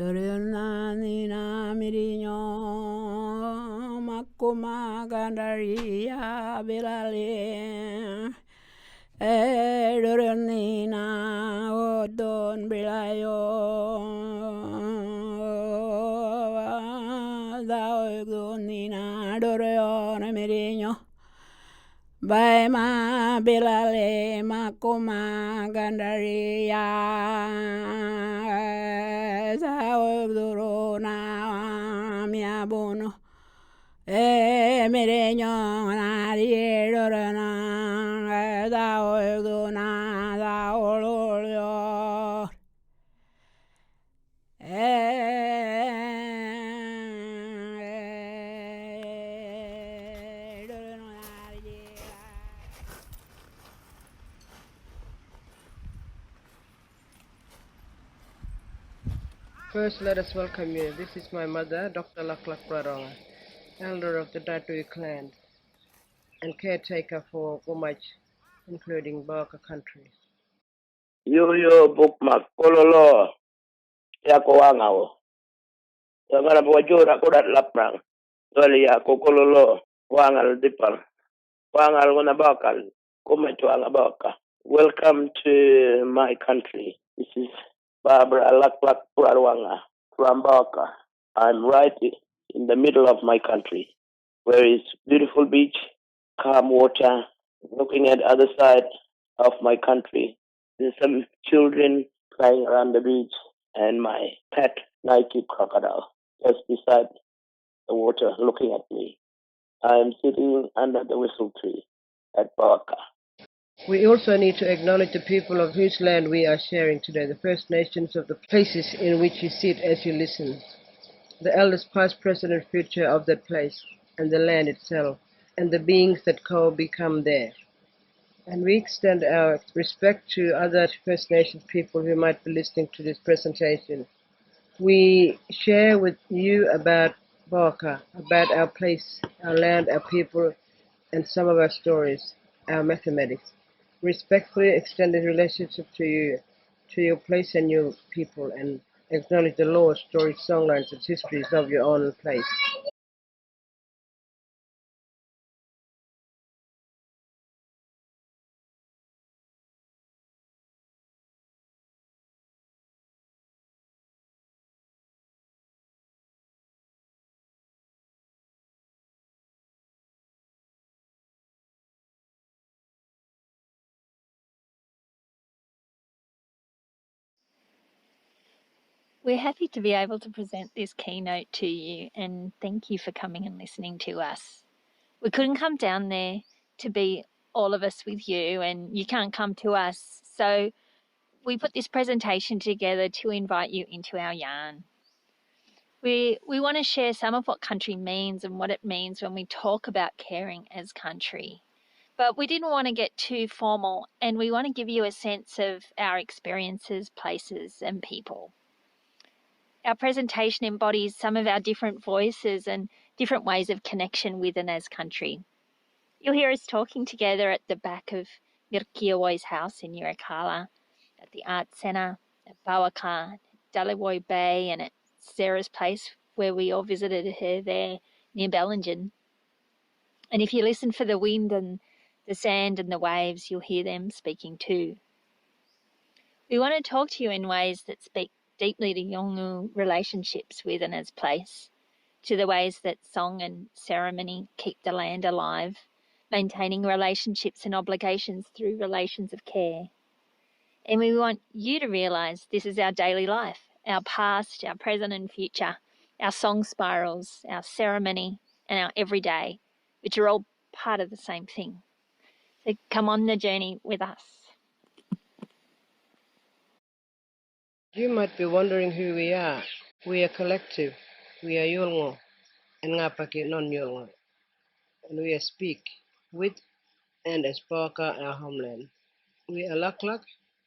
Dorionanina mirinyo makuma gandaria bilale Dorionina odon bilayo daogonina Dorion mirinyo Baima bilale makuma gandaria sauduruna miabuno mireño narirorana sauduna saululio First, let us welcome you. This is my mother, Dr. Laklak Praronga, elder of the Datui clan and caretaker for Gomach, including Barka country. Yo bookmark kololo yako wangao yangana bwajora kodat laprang dole yako kololo wangal dipal wangal gona bakal kometo anga baka. Welcome to my country. This is Barbara Laklak Purarwanga from Baka. I'm right in the middle of my country where is beautiful beach, calm water, looking at other side of my country. There's some children playing around the beach and my pet Nike crocodile just beside the water looking at me. I'm sitting under the whistle tree at Baka. We also need to acknowledge the people of whose land we are sharing today, the First Nations of the places in which you sit as you listen, the elders past, present and future of that place, and the land itself, and the beings that co-become there. And we extend our respect to other First Nations people who might be listening to this presentation. We share with you about Barka, about our place, our land, our people, and some of our stories, our mathematics. Respectfully extend this relationship to you, to your place and your people, and acknowledge the laws, stories, songlines, and histories of your own place. We're happy to be able to present this keynote to you, and thank you for coming and listening to us. We couldn't come down there to be all of us with you, and you can't come to us, so we put this presentation together to invite you into our yarn. We want to share some of what country means and what it means when we talk about caring as country. But we didn't want to get too formal, and we want to give you a sense of our experiences, places, and people. Our presentation embodies some of our different voices and different ways of connection with and as country. You'll hear us talking together at the back of Mirkiawoi's house in Yirrakala, at the Art Centre, at Bawaka, Daliwoi Bay, and at Sarah's place where we all visited her there near Bellingen. And if you listen for the wind and the sand and the waves, you'll hear them speaking too. We want to talk to you in ways that speak deeply to Yolngu relationships with and as place, to the ways that song and ceremony keep the land alive, maintaining relationships and obligations through relations of care. And we want you to realise this is our daily life, our past, our present and future, our song spirals, our ceremony and our everyday, which are all part of the same thing. So come on the journey with us. You might be wondering who we are. We are collective. We are Yolngu and Ngapaki non-Yolngu. And we are speak with and as Barka, our homeland. We are Laklak,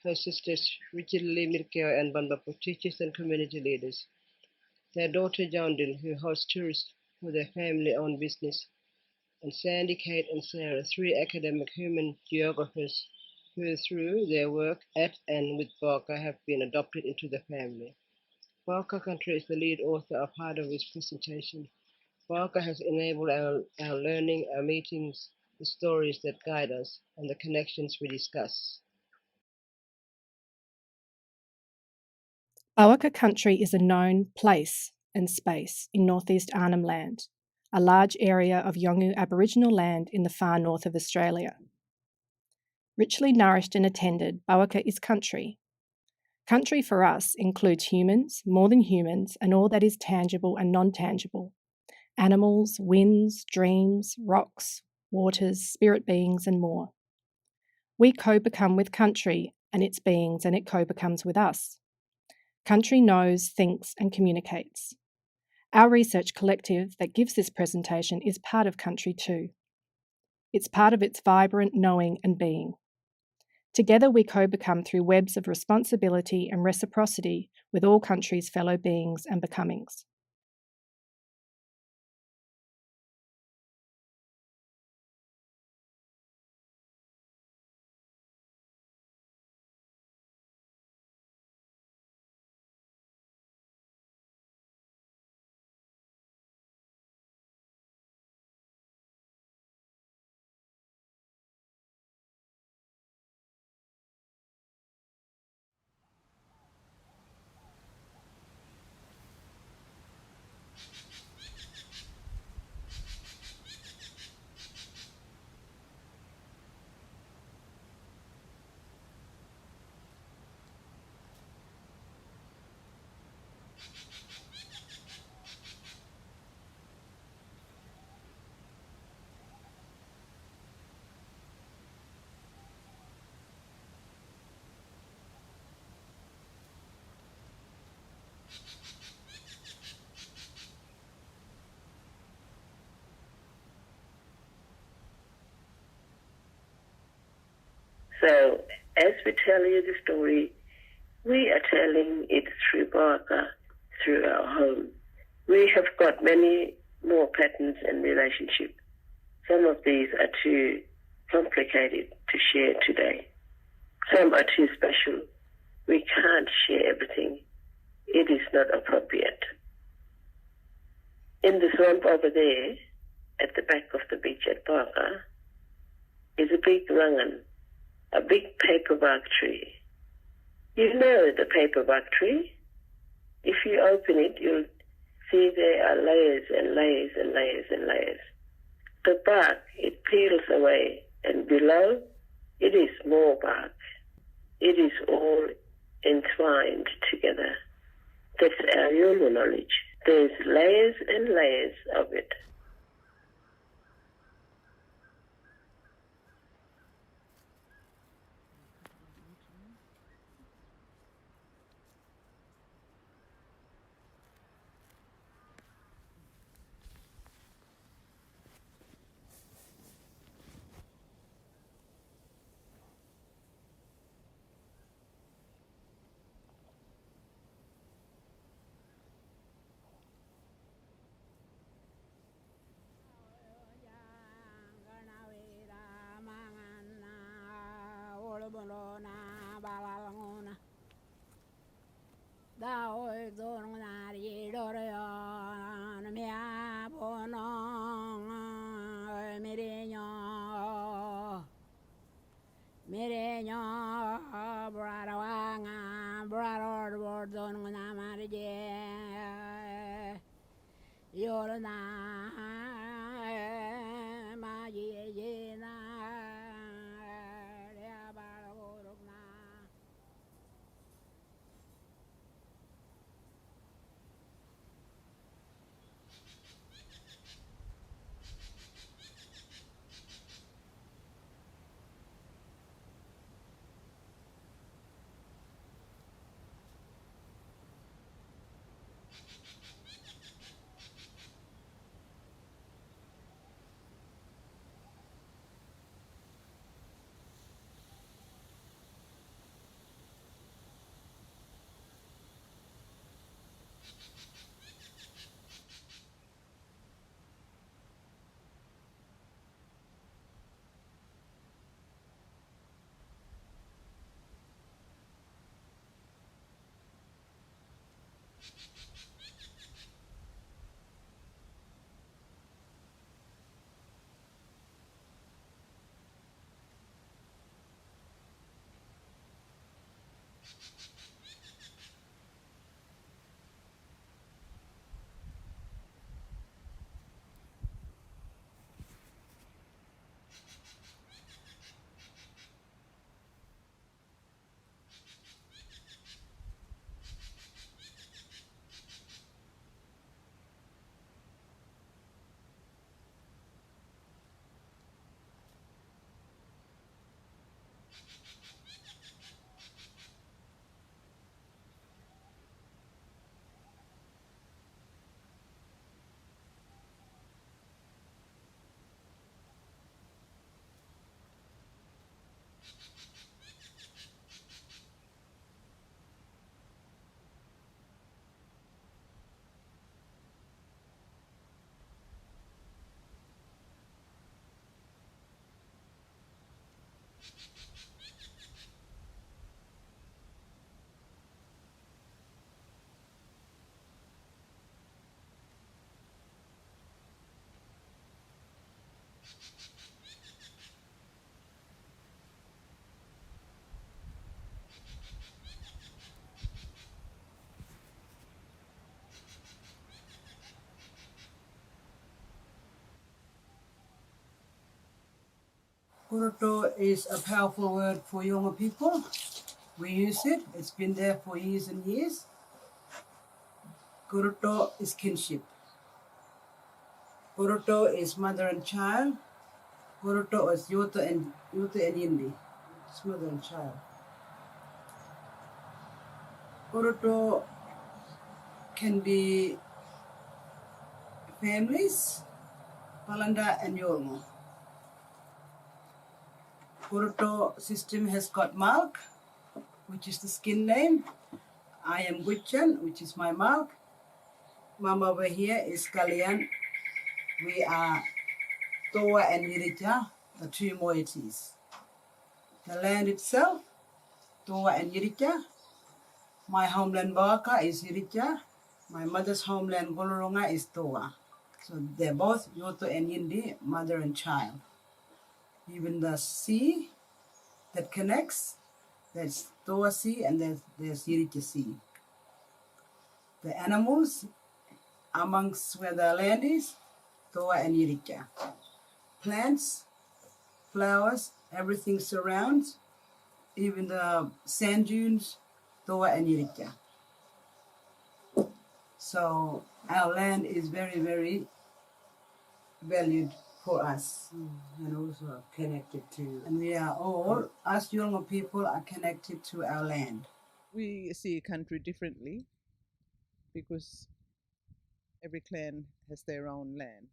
her sisters Richardly Mirkeo and Banbapu teachers and community leaders. Their daughter Jondil, who hosts tourists for their family-owned business, and Sandy, Kate, and Sarah, three academic human geographers who, through their work at and with Barka, have been adopted into the family. Barker Country is the lead author of part of this presentation. Barker has enabled our learning, our meetings, the stories that guide us, and the connections we discuss. Barker Country is a known place and space in northeast Arnhem Land, a large area of Yolngu Aboriginal land in the far north of Australia. Richly nourished and attended, Barker is country. Country for us includes humans, more than humans, and all that is tangible and non-tangible. Animals, winds, dreams, rocks, waters, spirit beings, and more. We co-become with country and its beings, and it co-becomes with us. Country knows, thinks, and communicates. Our research collective that gives this presentation is part of Country too. It's part of its vibrant knowing and being. Together we co-become through webs of responsibility and reciprocity with all Country's fellow beings and becomings. So, as we tell you the story, we are telling it through Barker, through our home. We have got many more patterns and relationships. Some of these are too complicated to share today. Some are too special. We can't share everything. It is not appropriate. In the swamp over there, at the back of the beach at Barker, is a big rangan, a big paperbark tree. You know the paperbark tree? If you open it, you'll see there are layers and layers and layers and layers. The bark, it peels away, and below, it is more bark. It is all entwined together. That's our Yolngu knowledge. There's layers and layers of it. Kuruto is a powerful word for younger people. We use it. It's been there for years and years. Kuruto is kinship. Kuruto is mother and child. Kuruto is Yuta and Yindi. It's mother and child. Kuruto can be families, Palanda and Yolmo. Kuruto system has got Malk, which is the skin name. I am Gutchan, which is my Malk. Mama over here is Kalian. We are Toa and Yirita, the two moieties. The land itself, Toa and Yirita. My homeland Baka is Yirita. My mother's homeland Golorunga is Toa. So they're both Yoto and Yindi, mother and child. Even the sea that connects, there's Toa Sea and there's Yirita Sea. The animals amongst where the land is, Toa and Yirita. Plants, flowers, everything surrounds, even the sand dunes, Toa and Yirika. So our land is very, very valued for us and also connected to. And we are all, us younger people, are connected to our land. We see a country differently because every clan has their own land.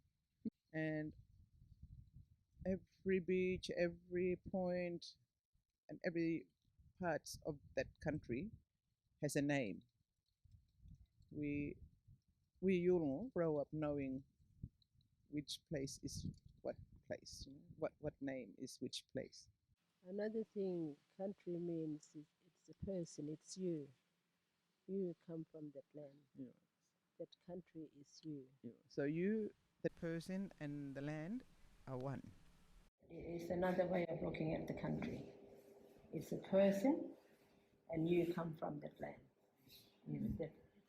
And every beach, every point, and every part of that country has a name. We Yulon grow up knowing which place is what place, what name is which place. Another thing country means is it's a person, it's you. You come from that land. Yeah. That country is you. Yeah. So you, the person, and the land are one. It's another way of looking at the country. It's a person and you come from that land.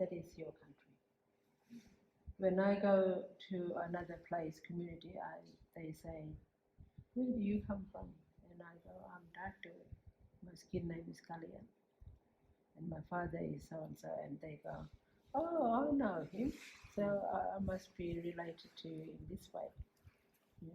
That is your country. When I go to another place, community, they say, where do you come from? And I go, I'm doctor. My skin name is Kalian. And my father is so and so. And they go, oh, I know him. So I must be related to you in this way. Yeah.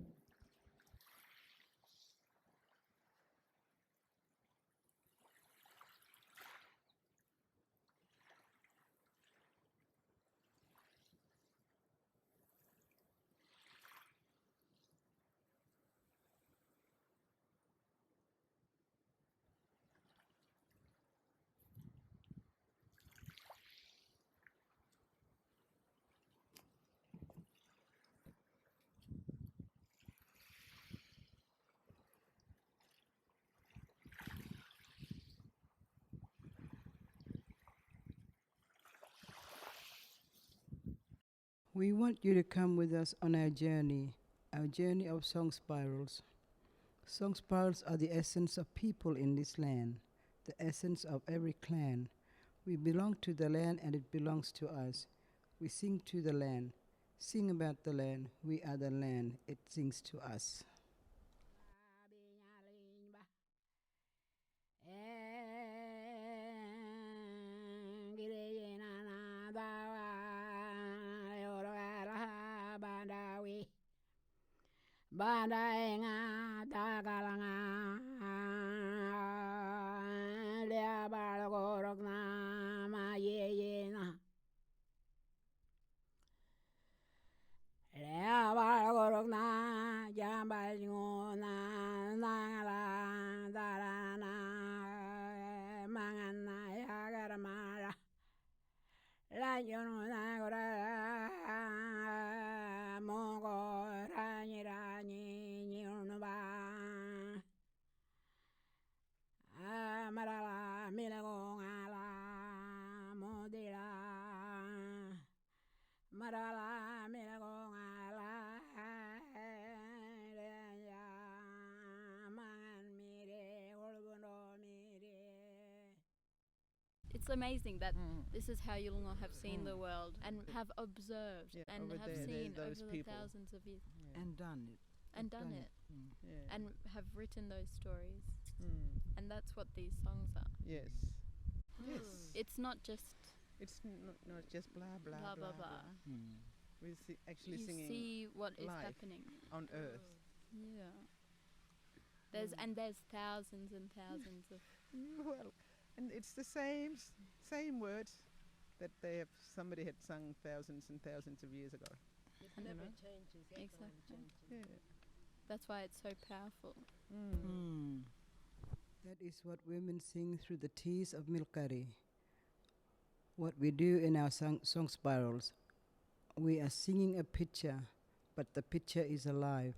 We want you to come with us on our journey of song spirals. Song spirals are the essence of people in this land, the essence of every clan. We belong to the land and it belongs to us. We sing to the land, sing about the land. We are the land, it sings to us. Bandai nga takalanga lia balgorok na ma ye na lia balgorok na jambal ngona nangala darana mangana ya garamara la yona gora mogo rani rani nyunuba marala milagongala modila marala milagongala ya mangan mire olbono mire. It's amazing that this is how Yolngu have seen the world and have observed and have seen over the people. thousands of years. And done it. And done it. Yeah. And have written those stories. And that's what these songs are. Yes. Yes. It's not just It's not just blah blah blah, blah blah, blah. We're actually You singing see what is life happening. on earth. Yeah. There's thousands and thousands of Well, and it's the same words that somebody had sung thousands and thousands of years ago. It never changes. Exactly. Yeah. That's why it's so powerful. That is what women sing through the tears of Milkari. What we do in our song spirals, we are singing a picture, but the picture is alive.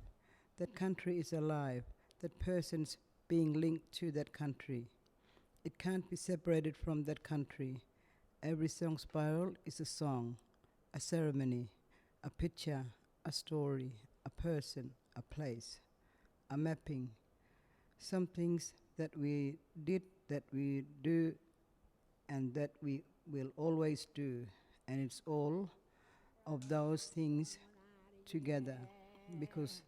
That country is alive. That person's being linked to that country. It can't be separated from that country. Every song spiral is a song, a ceremony, a picture, a story, a person, a place, a mapping. Some things that we did, that we do, and that we will always do. And it's all of those things together, because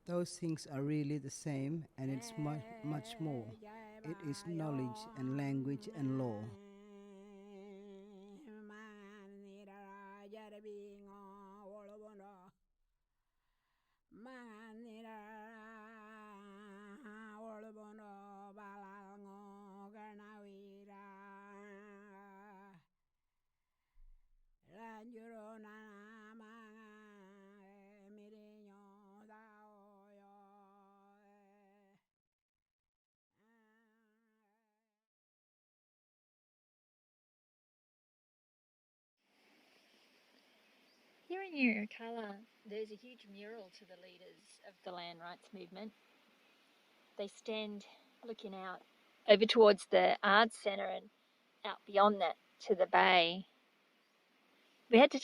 those things are really the same, and it's much more. It is knowledge and language and law. Here in Yirrkala, there's a huge mural to the leaders of the land rights movement. They stand looking out over towards the arts centre and out beyond that to the bay. We had to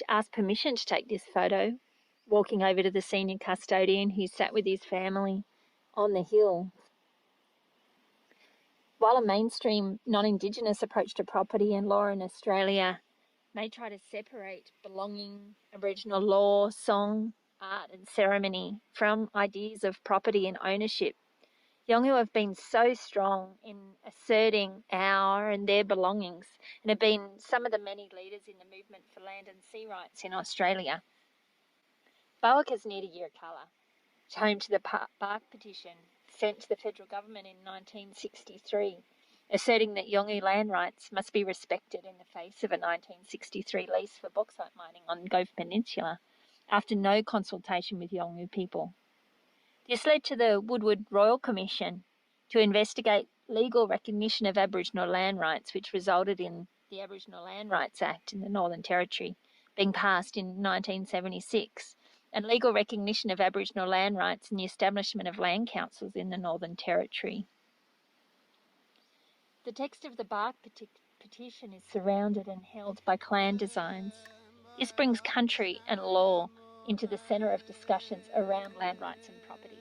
ask permission to take this photo, walking over to the senior custodian who sat with his family on the hill. While a mainstream non-Indigenous approach to property and law in Australia may try to separate belonging, Aboriginal law, song, art and ceremony from ideas of property and ownership, Yolngu have been so strong in asserting our and their belongings and have been some of the many leaders in the movement for land and sea rights in Australia. Bowick is near to Yirrkala, home to the bark petition sent to the federal government in 1963, asserting that Yolngu land rights must be respected in the face of a 1963 lease for bauxite mining on Gove Peninsula after no consultation with Yolngu people. This led to the Woodward Royal Commission to investigate legal recognition of Aboriginal land rights, which resulted in the Aboriginal Land Rights Act in the Northern Territory being passed in 1976, and legal recognition of Aboriginal land rights and the establishment of land councils in the Northern Territory. The text of the bark petition is surrounded and held by clan designs. This brings country and law into the centre of discussions around land rights and property.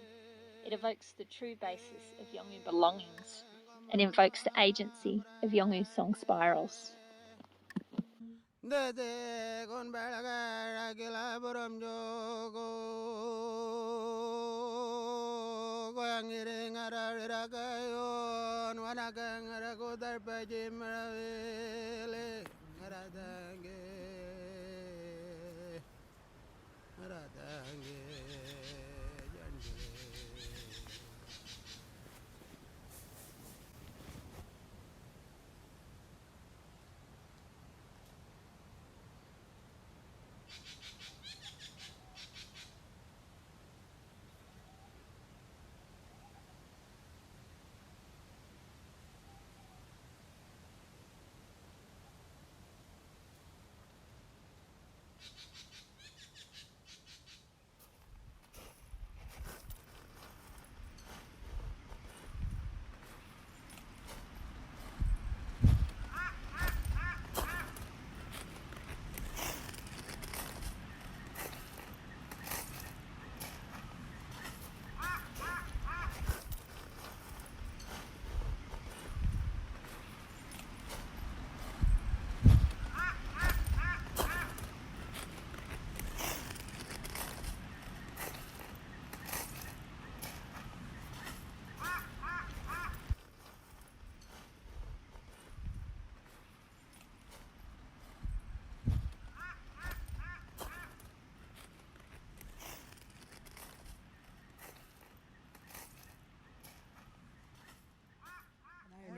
It evokes the true basis of Yolngu belongings and invokes the agency of Yolngu song spirals.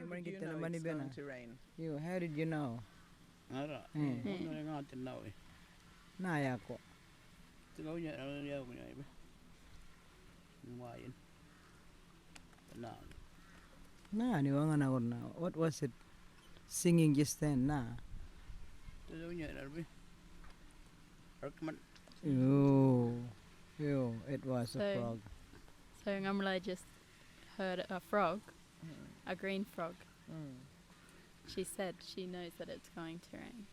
How did you know it's going to rain? How did you know? Ara. Ngati nawe. Na yako. Tingonya ya kunya ibe. Ngayin. Na ni wangana korna. What was it singing just then? Na. Tingonya narbi. Arkman. It was a frog. So Ngamla just heard a frog, a green frog. She said she knows that it's going to rain.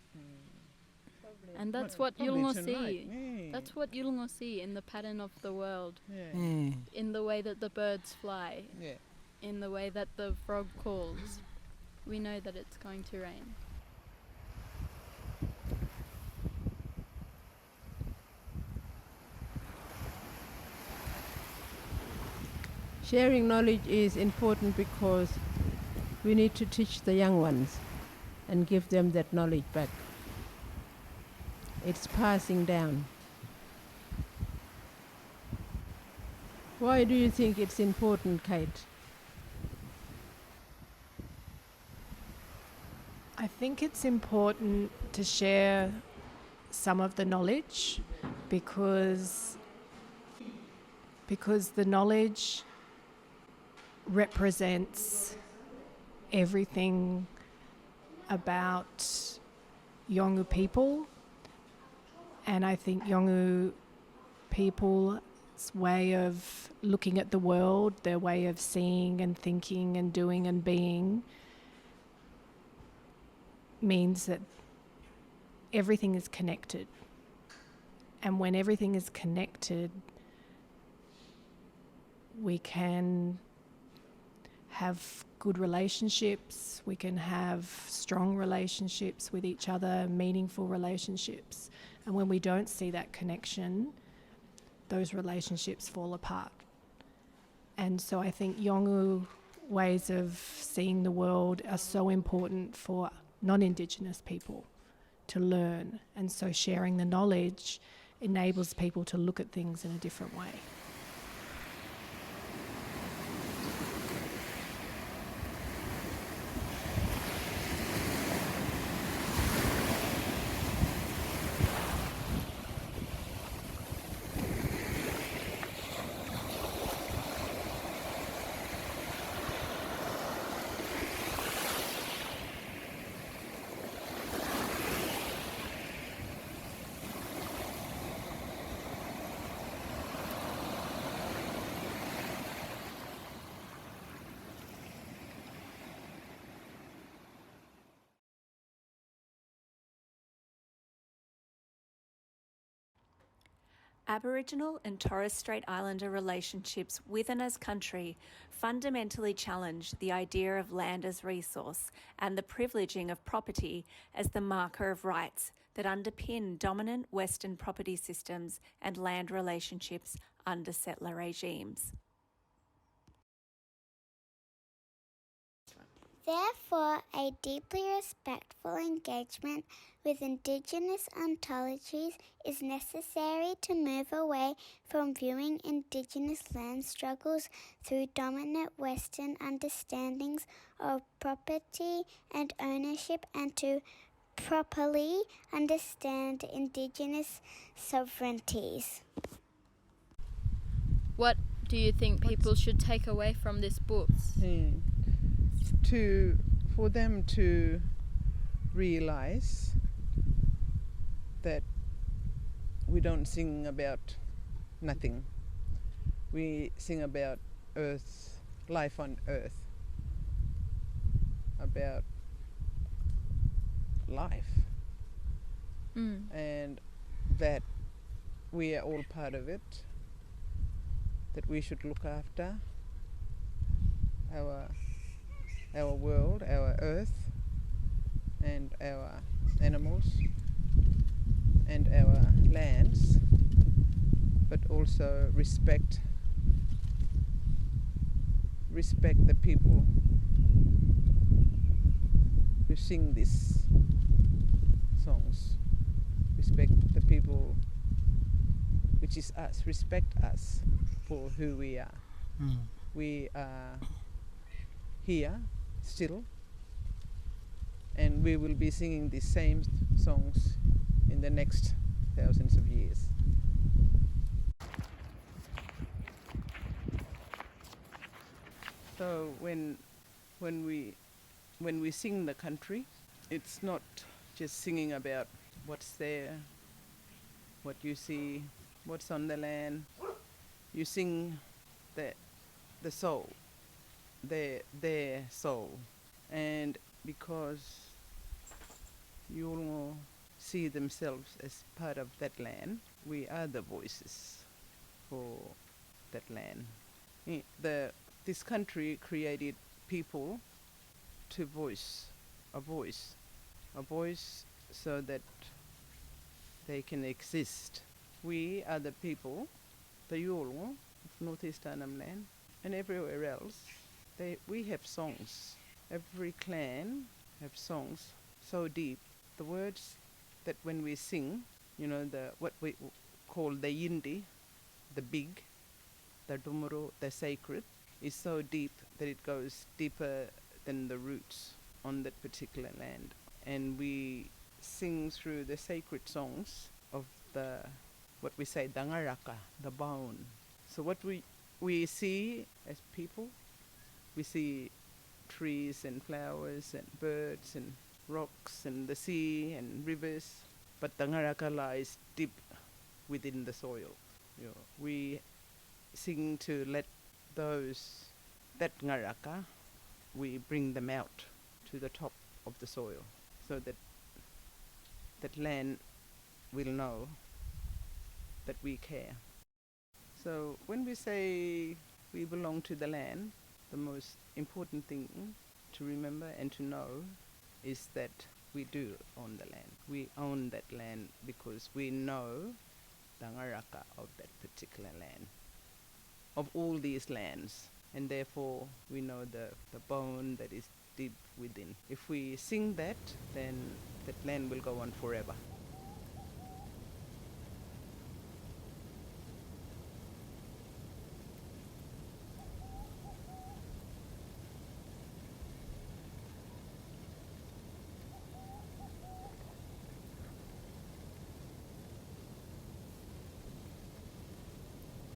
And that's what Yulngu see. Yeah. That's what Yulngu see in the pattern of the world, Yeah. in the way that the birds fly, Yeah. in the way that the frog calls. We know that it's going to rain. Sharing knowledge is important because we need to teach the young ones and give them that knowledge back. It's passing down. Why do you think it's important, Kate? I think it's important to share some of the knowledge because the knowledge represents everything about Yolngu people, and I think Yolngu people's way of looking at the world, their way of seeing and thinking and doing and being, means that everything is connected. And when everything is connected, we can have good relationships, we can have strong relationships with each other, meaningful relationships. And when we don't see that connection, those relationships fall apart. And so I think Yolngu ways of seeing the world are so important for non-Indigenous people to learn. And so sharing the knowledge enables people to look at things in a different way. Aboriginal and Torres Strait Islander relationships with and as country fundamentally challenge the idea of land as resource and the privileging of property as the marker of rights that underpin dominant Western property systems and land relationships under settler regimes. Therefore, a deeply respectful engagement with Indigenous ontologies is necessary to move away from viewing Indigenous land struggles through dominant Western understandings of property and ownership and to properly understand Indigenous sovereignties. What do you think people should take away from this book? For them to realize that we don't sing about nothing. We sing about earth, life on earth, about life, and that we are all part of it, that we should look after our world, our earth, and our animals, and our lands, but also respect the people who sing these songs. Respect the people, which is us. Respect us for who we are. We are here still, and we will be singing the same songs in the next thousands of years. So when we sing the country, it's not just singing about what's there, what you see, what's on the land. You sing the soul, their soul, and because you all see themselves as part of that land, we are the voices for that land. This country created people to voice a voice so that they can exist. We are the people, the Yolngu of Northeast Arnhem Land and everywhere else. We have songs. Every clan have songs so deep. The words that when we sing, what we call the yindi, the big, the dumuru, the sacred, is so deep that it goes deeper than the roots on that particular land. And we sing through the sacred songs of what we say, dangaraka, the bone. So what we see as people, we see trees and flowers and birds and rocks and the sea and rivers, but dangaraka lies deep within the soil. We sing to let that ngaraka, we bring them out to the top of the soil so that land will know that we care. So when we say we belong to the land, the most important thing to remember and to know is that we do own the land. We own that land because we know the ngaraka of that particular land, of all these lands, and therefore we know the bone that is deep within. If we sing that, then that land will go on forever.